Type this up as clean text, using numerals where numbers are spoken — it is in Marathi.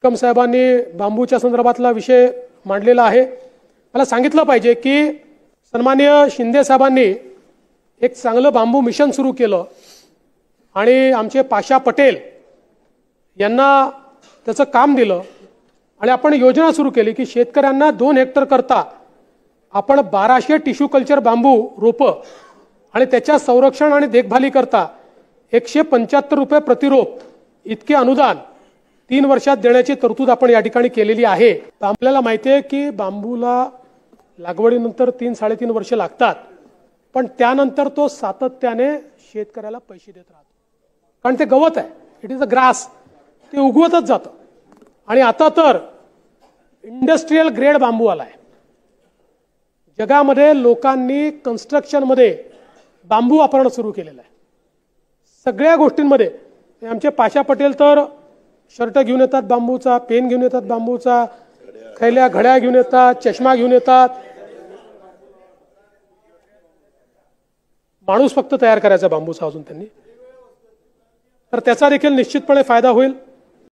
कम साहेबांनी बांबूच्या संदर्भातला विषय मांडलेला आहे। मला सांगितलं पाहिजे की सन्माननीय शिंदे साहेबांनी एक चांगलं बांबू मिशन सुरू केलं आणि आमचे पाशा पटेल यांना त्याचं काम दिलं आणि आपण योजना सुरू केली की शेतकऱ्यांना 2 हेक्टर करता आपण 1200 टिश्यू कल्चर बांबू रोपं आणि त्याच्या संरक्षण आणि देखभाली करता 175 रुपये प्रति रोप इतके अनुदान 3 वर्षात देण्याची तरतूद आपण या ठिकाणी केलेली आहे। आपल्याला माहिती आहे की बांबूला लागवडीनंतर 3-3.5 वर्ष लागतात, पण त्यानंतर तो सातत्याने शेतकऱ्याला पैसे देत राहतो, कारण ते गवत आहे, इट इज अ ग्रास, ते उगवतच जातं। आणि आता तर इंडस्ट्रियल ग्रेड बांबू आलाय। जगामध्ये लोकांनी कन्स्ट्रक्शनमध्ये बांबू वापरणं सुरू केलेलं आहे, सगळ्या गोष्टींमध्ये। आमचे पाशा पटेल तर शर्ट घेऊन येतात बांबूचा, पेन घेऊन येतात बांबूचा, खैल्या घड्या घेऊन येतात, चष्मा घेऊन येतात। माणूस फक्त तयार करायचा बांबूचा अजून त्यांनी, तर त्याचा देखील निश्चितपणे फायदा होईल।